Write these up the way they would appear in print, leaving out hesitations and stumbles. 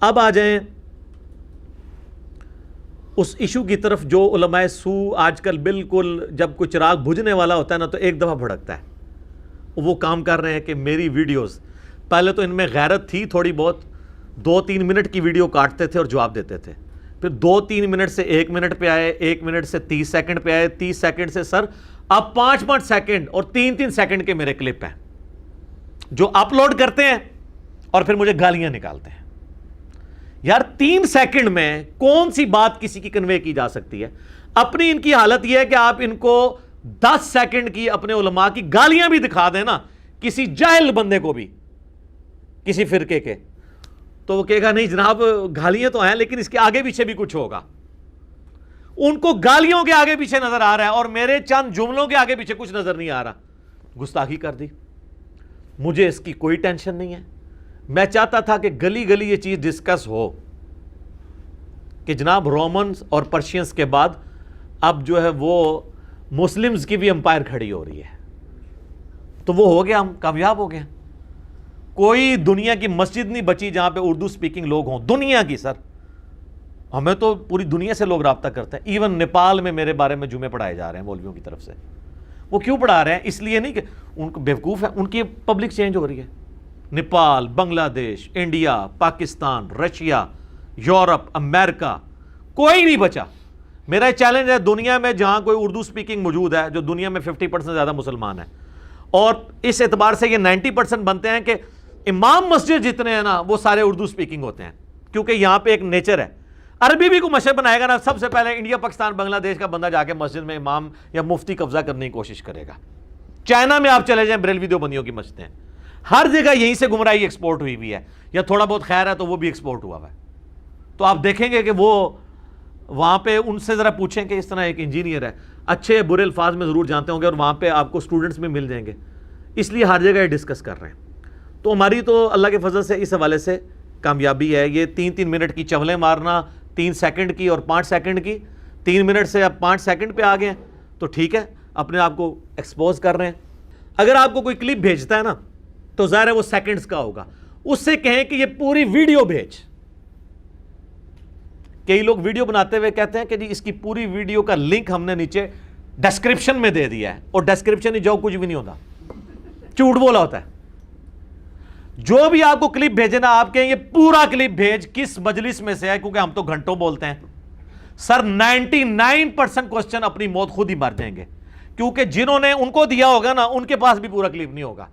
اب آ جائیں اس ایشو کی طرف جو علماء سو آج کل بالکل جب کوئی چراغ بجھنے والا ہوتا ہے نا تو ایک دفعہ بھڑکتا ہے. وہ کام کر رہے ہیں کہ میری ویڈیوز، پہلے تو ان میں غیرت تھی تھوڑی بہت، 2-3 منٹ کی ویڈیو کاٹتے تھے اور جواب دیتے تھے، پھر 2-3 منٹ سے 1 منٹ پہ آئے، 1 منٹ سے 30 سیکنڈ پہ آئے، 30 سیکنڈ سے سر اب 5-5 سیکنڈ اور 3-3 سیکنڈ کے میرے کلپ ہیں جو اپلوڈ کرتے ہیں اور پھر مجھے گالیاں نکالتے ہیں. یار 3 سیکنڈ میں کون سی بات کسی کی کنوے کی جا سکتی ہے؟ اپنی ان کی حالت یہ ہے کہ آپ ان کو 10 سیکنڈ کی اپنے علماء کی گالیاں بھی دکھا دیں نا کسی جاہل بندے کو بھی، کسی فرقے کے، تو وہ کہے گا نہیں جناب گالیاں تو ہیں لیکن اس کے آگے پیچھے بھی کچھ ہوگا. ان کو گالیوں کے آگے پیچھے نظر آ رہا ہے اور میرے چند جملوں کے آگے پیچھے کچھ نظر نہیں آ رہا. گستاخی کر دی. مجھے اس کی کوئی ٹینشن نہیں ہے. میں چاہتا تھا کہ گلی گلی یہ چیز ڈسکس ہو کہ جناب رومنز اور پرشینز کے بعد اب جو ہے وہ مسلمز کی بھی امپائر کھڑی ہو رہی ہے. تو وہ ہو گیا، ہم کامیاب ہو گئے. کوئی دنیا کی مسجد نہیں بچی جہاں پہ اردو سپیکنگ لوگ ہوں، دنیا کی. سر ہمیں تو پوری دنیا سے لوگ رابطہ کرتے ہیں. ایون نیپال میں میرے بارے میں جمعے پڑھائے جا رہے ہیں مولویوں کی طرف سے. وہ کیوں پڑھا رہے ہیں؟ اس لیے نہیں کہ ان کو بیوقوف ہے، ان کی پبلک چینج ہو رہی ہے. نیپال، بنگلہ دیش، انڈیا، پاکستان، رشیا، یورپ، امریکہ، کوئی نہیں بچا. میرا چیلنج ہے دنیا میں جہاں کوئی اردو سپیکنگ موجود ہے، جو دنیا میں 50% زیادہ مسلمان ہیں، اور اس اعتبار سے یہ 90% بنتے ہیں کہ امام مسجد جتنے ہیں نا وہ سارے اردو سپیکنگ ہوتے ہیں، کیونکہ یہاں پہ ایک نیچر ہے. عربی بھی کو مشرق بنائے گا نا، سب سے پہلے انڈیا، پاکستان، بنگلہ دیش کا بندہ جا کے مسجد میں امام یا مفتی قبضہ کرنے کی کوشش کرے گا. چائنا میں آپ چلے جائیں، بریلوی دیوبندیوں کی مسجدیں، ہر جگہ یہیں سے گمراہی ایکسپورٹ ہوئی بھی ہے، یا تھوڑا بہت خیر ہے تو وہ بھی ایکسپورٹ ہوا ہے. تو آپ دیکھیں گے کہ وہ وہاں پہ ان سے ذرا پوچھیں کہ اس طرح ایک انجینئر ہے، اچھے برے الفاظ میں ضرور جانتے ہوں گے اور وہاں پہ آپ کو اسٹوڈنٹس بھی مل جائیں گے، اس لیے ہر جگہ یہ ڈسکس کر رہے ہیں. تو ہماری تو اللہ کے فضل سے اس حوالے سے کامیابی ہے. یہ 3-3 منٹ کی چولیں مارنا، 3 سیکنڈ کی اور 5 سیکنڈ کی، 3 منٹ سے اب 5 سیکنڈ پہ آ گئے ہیں تو ٹھیک ہے، اپنے آپ کو ایکسپوز کر رہے ہیں. اگر آپ کو کوئی کلپ بھیجتا ہے نا تو ظاہر ہے وہ سیکنڈز کا ہوگا، اس سے کہیں کہ یہ پوری ویڈیو بھیج. کئی لوگ ویڈیو بناتے ہوئے کہتے ہیں کہ جی اس کی پوری ویڈیو کا لنک ہم نے نیچے ڈسکرپشن میں دے دیا ہے، اور ڈسکرپشن ہی جو کچھ بھی نہیں ہوتا، جھوٹ بولا ہوتا ہے. جو بھی آپ کو کلپ بھیجے نا، آپ کہیں یہ پورا کلپ بھیج کس مجلس میں سے ہے، کیونکہ ہم تو گھنٹوں بولتے ہیں. سر 99% کوسچن اپنی موت خود ہی مر جائیں گے، کیونکہ جنہوں نے ان کو دیا ہوگا نا ان کے پاس بھی پورا کلپ نہیں ہوگا،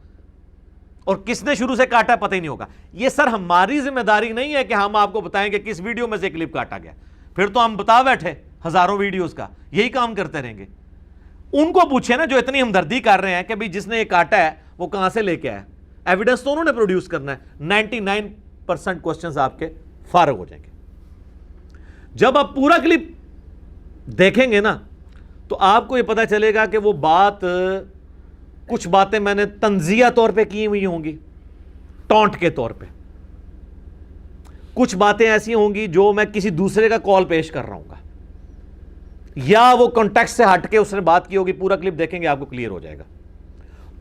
اور کس نے شروع سے کاٹا پتہ ہی نہیں ہوگا. یہ سر ہماری ذمہ داری نہیں ہے کہ ہم آپ کو بتائیں کہ کس ویڈیو میں سے کلپ کاٹا گیا، پھر تو ہم بتا بیٹھے ہزاروں ویڈیوز کا، یہی کام کرتے رہیں گے. ان کو پوچھیں نا جو اتنی ہمدردی کر رہے ہیں کہ جس نے یہ کاٹا ہے وہ کہاں سے لے کے آیا، ایویڈنس تو انہوں نے پروڈیوس کرنا ہے. 99% کوسچنز آپ کے فارغ ہو جائیں گے. جب آپ پورا کلپ دیکھیں گے نا تو آپ کو یہ پتا چلے گا کہ وہ بات، کچھ باتیں میں نے تنزیہ طور پہ کی ہوئی ہوں گی، ٹونٹ کے طور پہ. کچھ باتیں ایسی ہوں گی جو میں کسی دوسرے کا کال پیش کر رہا ہوں گا، یا وہ کانٹیکسٹ سے ہٹ کے اس نے بات کی ہوگی. پورا کلپ دیکھیں گے آپ کو کلیئر ہو جائے گا.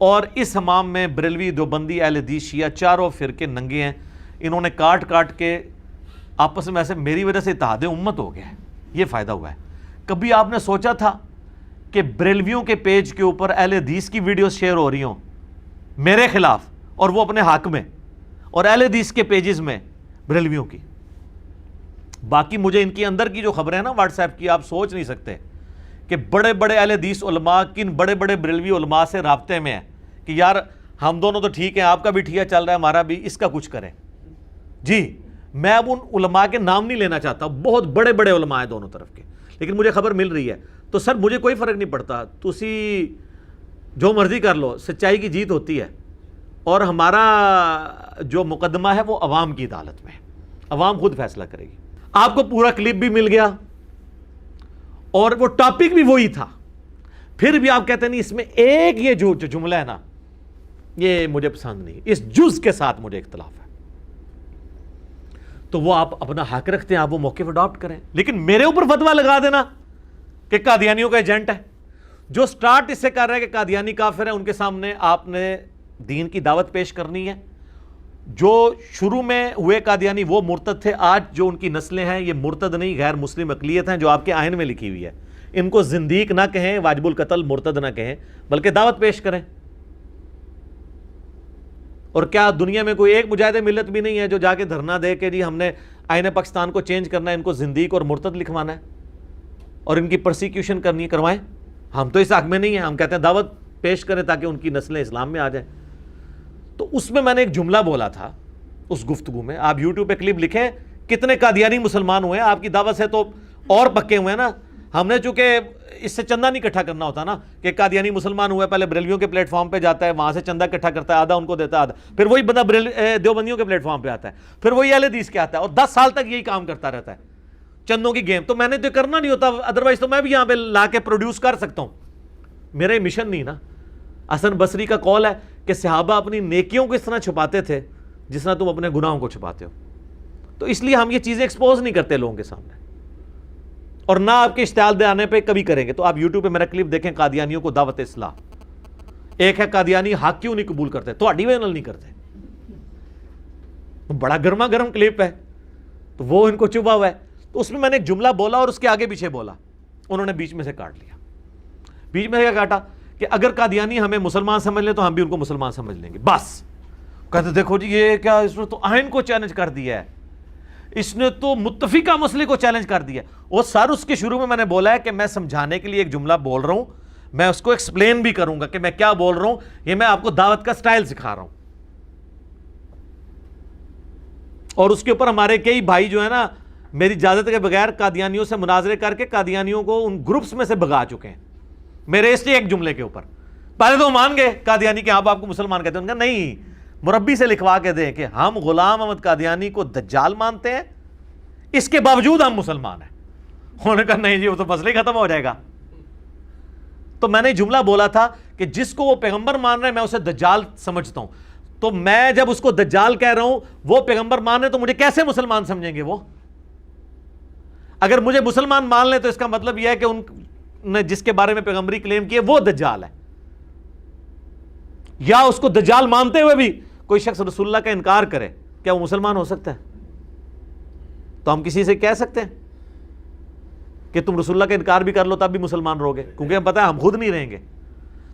اور اس حمام میں بریلوی، دیوبندی، اہل حدیث، شیعہ، چاروں فرقے ننگے ہیں. انہوں نے کاٹ کاٹ کے آپس میں ایسے میری وجہ سے اتحاد امت ہو گیا ہے، یہ فائدہ ہوا ہے. کبھی آپ نے سوچا تھا کہ بریلویوں کے پیج کے اوپر اہل حدیث کی ویڈیوز شیئر ہو رہی ہوں میرے خلاف اور وہ اپنے حق میں، اور اہل حدیث کے پیجز میں بریلویوں کی؟ باقی مجھے ان کی اندر کی جو خبریں ہیں نا واٹس ایپ کی، آپ سوچ نہیں سکتے کہ بڑے بڑے اہل حدیث علماء کن بڑے بڑے بریلوی علماء سے رابطے میں ہیں کہ یار ہم دونوں تو ٹھیک ہیں، آپ کا بھی ٹھیک چل رہا ہے، ہمارا بھی، اس کا کچھ کریں. جی میں اب ان علماء کے نام نہیں لینا چاہتا، بہت بڑے بڑے علماء ہیں دونوں طرف کے، لیکن مجھے خبر مل رہی ہے. تو سر مجھے کوئی فرق نہیں پڑتا، تسی جو مرضی کر لو، سچائی کی جیت ہوتی ہے. اور ہمارا جو مقدمہ ہے وہ عوام کی عدالت میں ہے، عوام خود فیصلہ کرے گی. آپ کو پورا کلپ بھی مل گیا اور وہ ٹاپک بھی وہی تھا، پھر بھی آپ کہتے ہیں نہیں اس میں ایک یہ جو جملہ ہے نا یہ مجھے پسند نہیں، اس جز کے ساتھ مجھے اختلاف ہے. تو وہ آپ اپنا حق رکھتے ہیں، آپ وہ موقف اڈاپٹ کریں. لیکن میرے اوپر فتویٰ لگا دینا کہ قادیانیوں کا ایجنٹ ہے، جو سٹارٹ اس سے کر رہا ہے کہ قادیانی کافر ہیں، ان کے سامنے آپ نے دین کی دعوت پیش کرنی ہے. جو شروع میں ہوئے قادیانی وہ مرتد تھے، آج جو ان کی نسلیں ہیں یہ مرتد نہیں، غیر مسلم اقلیت ہیں جو آپ کے آئین میں لکھی ہوئی ہے. ان کو زندیق نہ کہیں، واجب القتل، مرتد نہ کہیں، بلکہ دعوت پیش کریں. اور کیا دنیا میں کوئی ایک مجاہد ملت بھی نہیں ہے جو جا کے دھرنا دے کہ جی ہم نے آئین پاکستان کو چینج کرنا ہے، ان کو زندیق اور مرتد لکھوانا ہے اور ان کی پرسیکیوشن کرنی ہے؟ کروائیں. ہم تو اس حق میں نہیں ہیں، ہم کہتے ہیں دعوت پیش کریں تاکہ ان کی نسلیں اسلام میں آ جائیں. تو اس میں نے ایک جملہ بولا تھا اس گفتگو میں، آپ یوٹیوب پہ کلپ لکھیں کتنے قادیانی مسلمان ہوئے ہیں. آپ کی دعوت سے تو اور پکے ہوئے ہیں نا. ہم نے چونکہ اس سے چندہ نہیں اکٹھا کرنا ہوتا نا کہ قادیانی مسلمان ہوا ہے، پہلے بریلویوں کے پلیٹ فارم پہ جاتا ہے، وہاں سے چندہ اکٹھا کرتا ہے، آدھا ان کو دیتا ہے، آدھا پھر وہی بندہ دیوبندیوں کے پلیٹ فارم پہ آتا ہے، پھر وہی اہل حدیث کے آتا ہے، اور 10 سال تک یہی کام کرتا رہتا ہے، چندوں کی گیم. تو میں نے تو کرنا نہیں ہوتا، ادروائز تو میں بھی یہاں پہ لا کے پروڈیوس کر سکتا ہوں. میرا یہ مشن نہیں نا. حسن بصری کا قول ہے کہ صحابہ اپنی نیکیوں کو اس طرح چھپاتے تھے جس طرح تم اپنے گناہوں کو چھپاتے ہو. تو اس لیے ہم یہ چیزیں ایکسپوز نہیں کرتے لوگوں کے سامنے، اور نہ آپ کے اشتعال دے آنے پہ کبھی کریں گے. تو آپ یوٹیوب پہ میرا کلپ دیکھیں، قادیانیوں کو دعوت اصلاح. ایک ہے قادیانی حق کیوں نہیں قبول کرتے، تو اڈی وینل نہیں کرتے، بڑا گرما گرم کلپ ہے، تو وہ ان کو چبھا ہوا ہے. تو اس میں نے ایک جملہ بولا اور اس کے آگے پیچھے بولا، انہوں نے بیچ میں سے کاٹ لیا. بیچ میں سے کیا کاٹا کہ اگر قادیانی ہمیں مسلمان سمجھ لیں تو ہم بھی ان کو مسلمان سمجھ لیں گے. بس کہتے دیکھو جی یہ کیا، اس نے تو آئین کو چیلنج کر دیا ہے، اس نے تو متفقہ مسئلے کو چیلنج کر دیا. اور سر اس کے شروع میں نے بولا ہے کہ میں سمجھانے کے لیے ایک جملہ بول رہا ہوں، میں اس کو ایکسپلین بھی کروں گا کہ میں کیا بول رہا ہوں، یہ میں آپ کو دعوت کا سٹائل سکھا رہا ہوں. اور اس کے اوپر ہمارے کئی بھائی جو ہے نا میری اجازت کے بغیر قادیانیوں سے مناظرے کر کے قادیانیوں کو ان گروپس میں سے بھگا چکے ہیں میرے اس ایک جملے کے اوپر. پہلے تو مان گئے قادیانی کہ آپ کو مسلمان کہتے ہیں، ان کا نہیں، مربی سے لکھوا کے دیں کہ ہم غلام احمد قادیانی کو دجال مانتے ہیں، اس کے باوجود ہم مسلمان ہیں. انہوں نے کہا نہیں جی وہ تو مسئلہ ہی ختم ہو جائے گا. تو میں نے جملہ بولا تھا کہ جس کو وہ پیغمبر مان رہے ہیں میں اسے دجال سمجھتا ہوں. تو میں جب اس کو دجال کہہ رہا ہوں وہ پیغمبر مان رہے تو مجھے کیسے مسلمان سمجھیں گے وہ؟ اگر مجھے مسلمان مان لیں تو اس کا مطلب یہ ہے کہ ان نے جس کے بارے میں پیغمبری کلیم کی ہے وہ دجال ہے. یا اس کو دجال مانتے ہوئے بھی کوئی شخص رسول اللہ کا انکار کرے، کیا وہ مسلمان ہو سکتا ہے؟ تو ہم کسی سے کہہ سکتے ہیں کہ تم رسول اللہ کا انکار بھی کر لو تب بھی مسلمان رہو گے؟ کیونکہ ہم پتہ ہے ہم خود نہیں رہیں گے.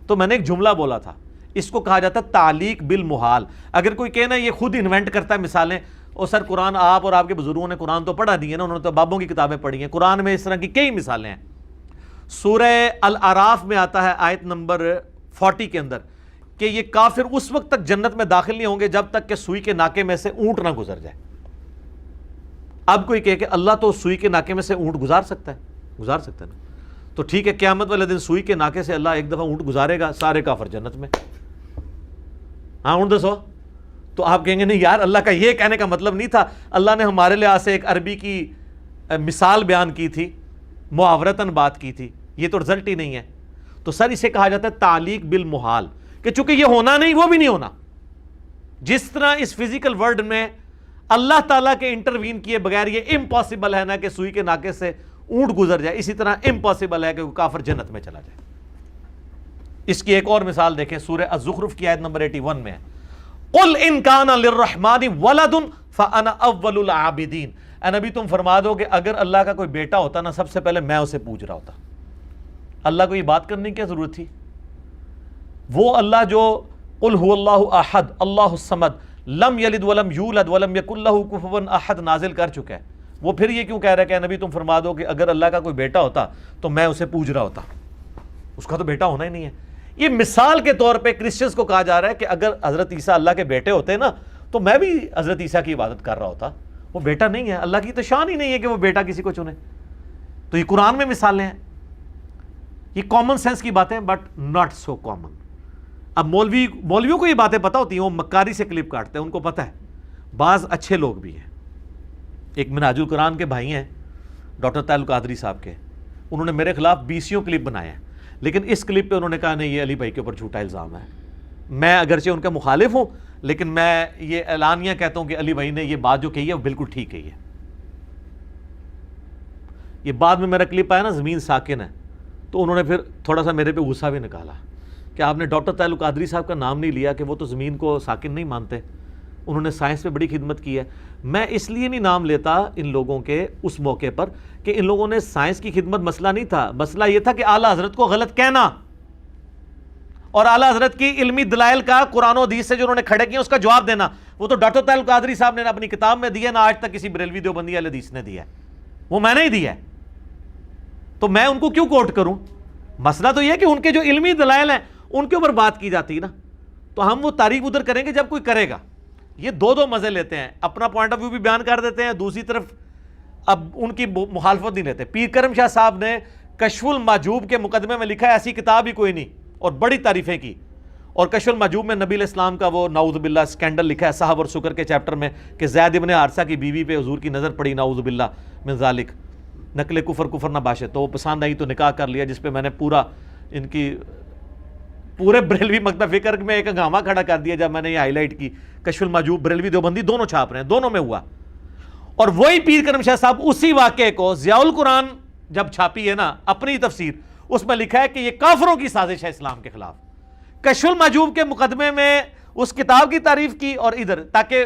تو میں نے ایک جملہ بولا تھا، اس کو کہا جاتا ہے تعلیق بالمحال. اگر کوئی کہنا یہ خود انوینٹ کرتا ہے مثالیں، اور سر قرآن آپ اور آپ کے بزرگوں نے قرآن تو پڑھا دی ہے نا، انہوں نے تو بابوں کی کتابیں پڑھی ہیں، قرآن میں اس طرح کی کئی مثالیں ہیں. سورہ الاعراف میں آتا ہے آیت نمبر 40 کے اندر کہ یہ کافر اس وقت تک جنت میں داخل نہیں ہوں گے جب تک کہ سوئی کے ناکے میں سے اونٹ نہ گزر جائے. اب کوئی کہے کہ اللہ تو سوئی کے ناکے میں سے اونٹ گزار سکتا ہے نا، تو ٹھیک ہے قیامت والے دن سوئی کے ناکے سے اللہ ایک دفعہ اونٹ گزارے گا، سارے کافر جنت میں. ہاں اونٹ دسو. تو آپ کہیں گے نہیں یار اللہ کا یہ کہنے کا مطلب نہیں تھا، اللہ نے ہمارے لحاظ سے ایک عربی کی مثال بیان کی تھی، محاورتاً بات کی تھی، یہ تو رزلٹ ہی نہیں ہے. تو سر اسے کہا جاتا ہے تعلیق بالمحال، کہ چونکہ یہ ہونا نہیں وہ بھی نہیں ہونا. جس طرح اس فزیکل ورلڈ میں اللہ تعالیٰ کے انٹروین کیے بغیر یہ امپاسبل ہے نا کہ سوئی کے ناکے سے اونٹ گزر جائے، اسی طرح امپاسبل ہے کہ وہ کافر جنت میں چلا جائے. اس کی ایک اور مثال دیکھیں، سورہ الزخرف کی آیت نمبر 81 میں ہے، قل ان کان للرحمن ولد فانا اول العابدین. اے نبی تم فرما دو کہ اگر اللہ کا کوئی بیٹا ہوتا نا سب سے پہلے میں اسے پوج رہا ہوتا. اللہ کو یہ بات کرنے کی کیا ضرورت تھی؟ وہ اللہ جو قل هو اللہ احد اللہ الصمد لم یلد ولم یولد ولم یکن لہ کفوا احد نازل کر چکا ہے، وہ پھر یہ کیوں کہہ رہا ہے کہ نبی تم فرما دو کہ اگر اللہ کا کوئی بیٹا ہوتا تو میں اسے پوج رہا ہوتا؟ اس کا تو بیٹا ہونا ہی نہیں ہے. یہ مثال کے طور پہ کرسچنز کو کہا جا رہا ہے کہ اگر حضرت عیسیٰ اللہ کے بیٹے ہوتے نا تو میں بھی حضرت عیسیٰ کی عبادت کر رہا ہوتا. وہ بیٹا نہیں ہے، اللہ کی تو شان ہی نہیں ہے کہ وہ بیٹا کسی کو چنے. تو یہ قرآن میں مثالیں ہیں، یہ کامن سینس کی باتیں بٹ ناٹ سو کامن. اب مولویوں کو یہ باتیں پتہ ہوتی ہیں، وہ مکاری سے کلپ کاٹتے ہیں، ان کو پتہ ہے. بعض اچھے لوگ بھی ہیں، ایک منہاج القرآن کے بھائی ہیں ڈاکٹر طاہر القادری صاحب کے، انہوں نے میرے خلاف 20 کلپ بنائے ہیں، لیکن اس کلپ پہ انہوں نے کہا نہیں یہ علی بھائی کے اوپر جھوٹا الزام ہے. میں اگرچہ ان کا مخالف ہوں لیکن میں یہ اعلانیہ کہتا ہوں کہ علی بھائی نے یہ بات جو کہی ہے وہ بالکل ٹھیک کہی ہے. یہ بعد میں میرا کلپ آیا نا زمین ساکن ہے، تو انہوں نے پھر تھوڑا سا میرے پہ غصہ بھی نکالا کہ آپ نے ڈاکٹر طاہر القادری صاحب کا نام نہیں لیا کہ وہ تو زمین کو ساکن نہیں مانتے. انہوں نے سائنس پہ بڑی خدمت کی ہے. میں اس لیے نہیں نام لیتا ان لوگوں کے اس موقع پر کہ ان لوگوں نے سائنس کی خدمت مسئلہ نہیں تھا, مسئلہ یہ تھا کہ اعلیٰ حضرت کو غلط کہنا اور اعلیٰ حضرت کی علمی دلائل کا قرآن و حدیث سے جو انہوں نے کھڑے کیے اس کا جواب دینا. وہ تو ڈاکٹر طاہر القادری صاحب نے اپنی کتاب میں دیا, نہ آج تک کسی بریلوی دیوبندی اہل حدیث نے دیا ہے, وہ میں نے ہی دیا ہے. تو میں ان کو کیوں کوٹ کروں؟ مسئلہ تو یہ ہے کہ ان کے جو علمی دلائل ہیں ان کے اوپر بات کی جاتی ہے نا, تو ہم وہ تعریف ادھر کریں گے جب کوئی کرے گا. یہ دو مزے لیتے ہیں, اپنا پوائنٹ آف ویو بھی بیان کر دیتے ہیں, دوسری طرف اب ان کی مخالفت نہیں لیتے. پیر کرم شاہ صاحب نے کشف المحجوب کے مقدمے میں لکھا ہے ایسی کتاب ہی کوئی نہیں, اور بڑی تعریفیں کی. اور کشف المحجوب میں نبی علیہ السلام کا وہ نعوذ باللہ اسکینڈل لکھا ہے صحب اور سکر کے چیپٹر میں کہ زید ابن حارثہ کی بیوی پہ حضور کی نظر پڑی, نعوذ باللہ من ذالک, نقل کفر نہ باشے, تو وہ پسند آئی تو نکاح کر لیا, جس پہ میں نے پورا ان کی پورے بریلوی مکتب فکر میں ایک ہنگامہ کھڑا کر دیا جب میں نے یہ ہائی لائٹ کی. کشف المحجوب بریلوی دیوبندی دونوں چھاپ رہے ہیں, دونوں میں ہوا. اور وہی پیر کرم شاہ صاحب اسی واقعے کو ضیاء القرآن جب چھاپی ہے نا اپنی تفسیر, اس میں لکھا ہے کہ یہ کافروں کی سازش ہے اسلام کے خلاف. کشف المحجوب کے مقدمے میں اس کتاب کی تعریف کی, اور ادھر تاکہ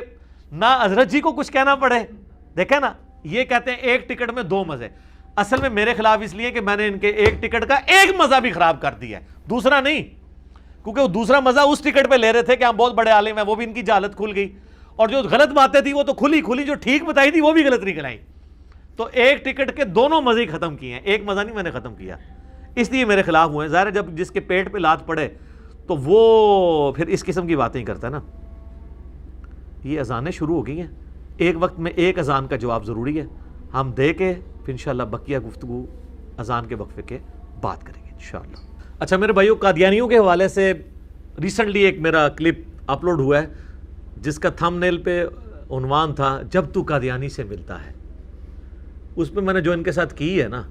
نہ حضرت جی کو کچھ کہنا پڑے. دیکھیں نا, یہ کہتے ہیں ایک ٹکٹ میں دو مزے. اصل میں میرے خلاف اس لیے کہ میں نے ان کے ایک ٹکٹ کا ایک مزہ بھی خراب کر دیا ہے, دوسرا نہیں, کیونکہ وہ دوسرا مزہ اس ٹکٹ پہ لے رہے تھے کہ ہم بہت بڑے عالم ہیں, وہ بھی ان کی جہالت کھل گئی, اور جو غلط باتیں تھی وہ تو کھلی, جو ٹھیک بتائی تھی وہ بھی غلط نکل آئی. تو ایک ٹکٹ کے دونوں مزے ختم کیے ہیں, ایک مزہ نہیں میں نے ختم کیا, اس لیے میرے خلاف ہوئے ہیں. ظاہر ہے جب جس کے پیٹ پہ لات پڑے تو وہ پھر اس قسم کی باتیں ہی کرتا ہے نا. یہ اذانیں شروع ہو گئی ہیں, ایک وقت میں ایک اذان کا جواب ضروری ہے, ہم دے کے پھر انشاءاللہ بقیہ گفتگو اذان کے وقفے کے بات کریں گے انشاءاللہ. اچھا میرے بھائیوں, قادیانیوں کے حوالے سے ریسنٹلی ایک میرا کلپ اپلوڈ ہوا ہے جس کا تھم نیل پہ عنوان تھا جب تو قادیانی سے ملتا ہے. اس پہ میں نے جو ان کے ساتھ کی ہے نا,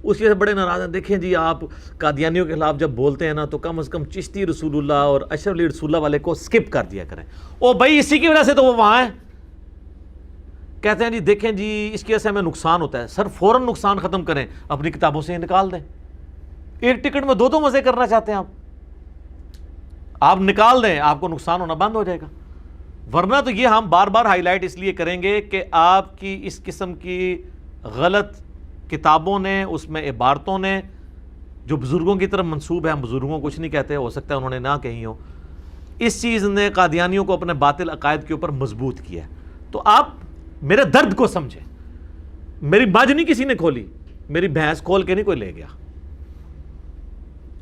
اس سے بڑے ناراض ہیں. دیکھیں جی, آپ قادیانیوں کے خلاف جب بولتے ہیں نا تو کم از کم چشتی رسول اللہ اور اشرف علی رسول اللہ والے کو سکپ کر دیا کریں. او بھائی اسی کی وجہ سے تو وہ وہاں ہیں. کہتے ہیں جی دیکھیں جی اس کی وجہ سے ہمیں نقصان ہوتا ہے. سر فوراً نقصان ختم کریں, اپنی کتابوں سے نکال دیں. ایک ٹکٹ میں دو مزے کرنا چاہتے ہیں آپ نکال دیں, آپ کو نقصان ہونا بند ہو جائے گا. ورنہ تو یہ ہم بار بار ہائی لائٹ اس لیے کریں گے کہ آپ کی اس قسم کی غلط کتابوں نے, اس میں عبارتوں نے جو بزرگوں کی طرف منسوب ہے, ہم بزرگوں کو کچھ نہیں کہتے, ہو سکتا ہے انہوں نے نہ کہی ہو, اس چیز نے قادیانیوں کو اپنے باطل عقائد کے اوپر مضبوط کیا ہے. تو آپ میرے درد کو سمجھیں. میری باج نہیں کسی نے کھولی, میری بھینس کھول کے نہیں کوئی لے گیا.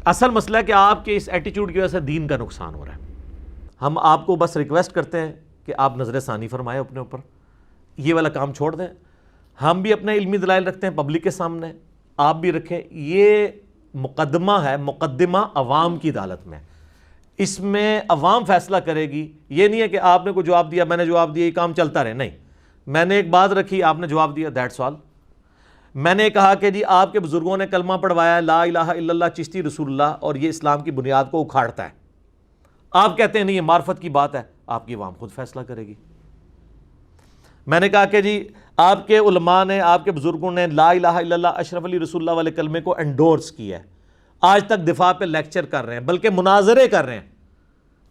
اصل مسئلہ ہے کہ آپ کے اس ایٹیچیوڈ کی وجہ سے دین کا نقصان ہو رہا ہے. ہم آپ کو بس ریکویسٹ کرتے ہیں کہ آپ نظر ثانی فرمائیں اپنے اوپر, یہ والا کام چھوڑ دیں. ہم بھی اپنے علمی دلائل رکھتے ہیں پبلک کے سامنے, آپ بھی رکھیں. یہ مقدمہ ہے, مقدمہ عوام کی عدالت میں, اس میں عوام فیصلہ کرے گی. یہ نہیں ہے کہ آپ نے کوئی جواب دیا, میں نے جواب دیا, یہ کام چلتا رہے. نہیں, میں نے ایک بات رکھی, آپ نے جواب دیا, دیٹس آل. میں نے کہا کہ جی آپ کے بزرگوں نے کلمہ پڑھوایا لا الہ الا اللہ چشتی رسول اللہ, اور یہ اسلام کی بنیاد کو اکھاڑتا ہے. آپ کہتے ہیں نہیں یہ معرفت کی بات ہے, آپ کی عوام خود فیصلہ کرے گی. میں نے کہا کہ جی آپ کے علماء نے, آپ کے بزرگوں نے لا الہ الا اللہ اشرف علی رسول اللہ والے کلمے کو انڈورس کیا ہے, آج تک دفاع پہ لیکچر کر رہے ہیں, بلکہ مناظرے کر رہے ہیں,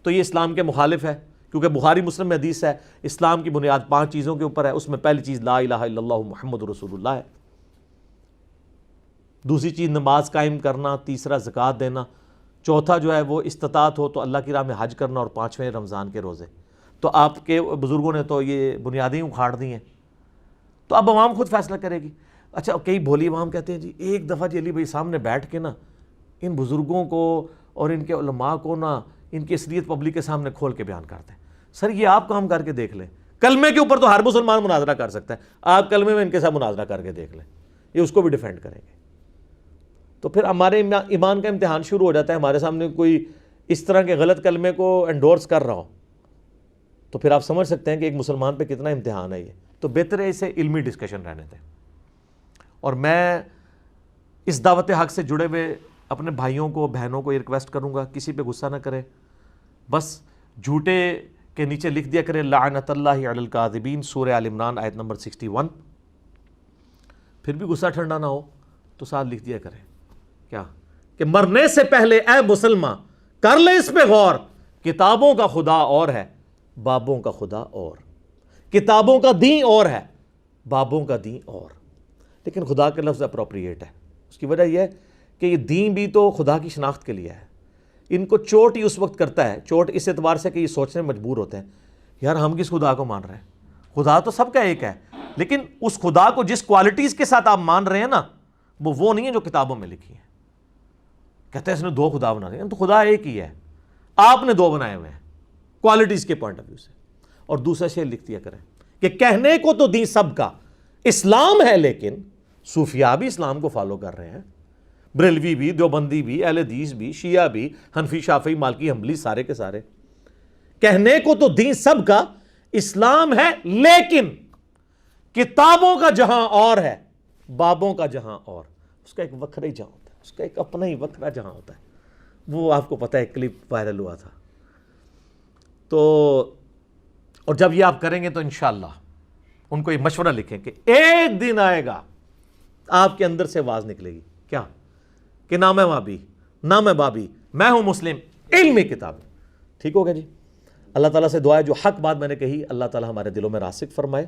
تو یہ اسلام کے مخالف ہے. کیونکہ بخاری مسلم میں حدیث ہے اسلام کی بنیاد 5 چیزوں کے اوپر ہے, اس میں پہلی چیز لا الہ الا اللہ محمد رسول اللہ ہے, دوسری چیز نماز قائم کرنا, تیسرا زکوٰۃ دینا, چوتھا جو ہے وہ استطاعت ہو تو اللہ کی راہ میں حج کرنا, اور 5ویں رمضان کے روزے. تو آپ کے بزرگوں نے تو یہ بنیادیں اکھاڑ دی ہیں, تو اب عوام خود فیصلہ کرے گی. اچھا کئی بھولی عوام کہتے ہیں جی ایک دفعہ جی علی بھائی سامنے بیٹھ کے نا ان بزرگوں کو اور ان کے علماء کو نا ان کی اصلیت پبلک کے سامنے کھول کے بیان کرتے ہیں. سر یہ آپ کام کر کے دیکھ لیں, کلمے کے اوپر تو ہر مسلمان مناظرہ کر سکتا ہے, آپ کلمے میں ان کے ساتھ مناظرہ کر کے دیکھ لیں, یہ اس کو بھی ڈیفینڈ کریں گے. تو پھر ہمارے ایمان کا امتحان شروع ہو جاتا ہے. ہمارے سامنے کوئی اس طرح کے غلط کلمے کو انڈورس کر رہا ہو تو پھر آپ سمجھ سکتے ہیں کہ ایک مسلمان پہ کتنا امتحان ہے یہ. تو بہتر ہے اسے علمی ڈسکشن رہنے دیں. اور میں اس دعوت حق سے جڑے ہوئے اپنے بھائیوں کو بہنوں کو یہ ریکویسٹ کروں گا, کسی پہ غصہ نہ کرے, بس جھوٹے کے نیچے لکھ دیا کرے لعنت اللہ علی الکاذبین, سورہ آل عمران آیت نمبر 61. پھر بھی غصہ ٹھنڈا نہ ہو تو ساتھ لکھ دیا کرے کیا کہ مرنے سے پہلے اے مسلمان کر لے اس پہ غور, کتابوں کا خدا اور ہے, بابوں کا خدا اور، کتابوں کا دین اور ہے، بابوں کا دین اور۔ لیکن خدا کا لفظ اپروپریٹ ہے، اس کی وجہ یہ ہے کہ یہ دین بھی تو خدا کی شناخت کے لیے ہے۔ ان کو چوٹ ہی اس وقت کرتا ہے، چوٹ اس اعتبار سے کہ یہ سوچنے میں مجبور ہوتے ہیں یار ہم کس خدا کو مان رہے ہیں، خدا تو سب کا ایک ہے، لیکن اس خدا کو جس کوالٹیز کے ساتھ آپ مان رہے ہیں نا وہ نہیں ہے جو کتابوں میں لکھی ہے۔ کہتے ہیں اس نے دو خدا بنا دیے، تو خدا ایک ہی ہے، آپ نے دو بنائے ہوئے ہیں کوالٹیز کے پوائنٹ آف ویو سے۔ اور دوسرا شعر لکھ دیا کریں کہ کہنے کو تو دین سب کا اسلام ہے، لیکن صوفیاء بھی اسلام کو فالو کر رہے ہیں، بریلوی بھی، دیوبندی بھی، اہل حدیث بھی، شیعہ بھی، حنفی، شافعی، مالکی، حنبلی، سارے کے سارے۔ کہنے کو تو دین سب کا اسلام ہے، لیکن کتابوں کا جہاں اور ہے، بابوں کا جہاں اور۔ اس کا ایک وکھرا ہی جہاں ہوتا ہے، اس کا ایک اپنا ہی وکھرا جہاں ہوتا ہے۔ وہ آپ کو پتہ ہے کلپ وائرل ہوا تھا۔ تو اور جب یہ آپ کریں گے تو انشاءاللہ ان کو یہ مشورہ لکھیں کہ ایک دن آئے گا آپ کے اندر سے آواز نکلے گی، کیا کہ نہ میں وہابی، نہ میں بابی، میں ہوں مسلم، علمی کتاب۔ ٹھیک ہوگا جی؟ اللہ تعالیٰ سے دعا ہے جو حق بات میں نے کہی اللہ تعالیٰ ہمارے دلوں میں راسخ فرمائے۔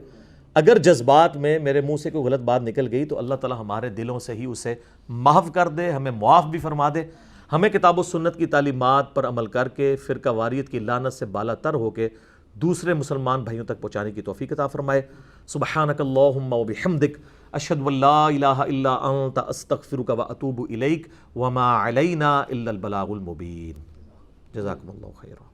اگر جذبات میں میرے منہ سے کوئی غلط بات نکل گئی تو اللہ تعالیٰ ہمارے دلوں سے ہی اسے محو کر دے، ہمیں معاف بھی فرما دے، ہمیں کتاب و سنت کی تعلیمات پر عمل کر کے فرقہ واریت کی لعنت سے بالا تر ہو کے دوسرے مسلمان بھائیوں تک پہنچانے کی توفیق عطا فرمائے۔ سبحانک اللہم و بحمدک، اشہد ان لا الہ الا انت، استغفرک و اتوب الیک، وما علینا الا البلاغ المبین۔ جزاکم اللہ خیرا۔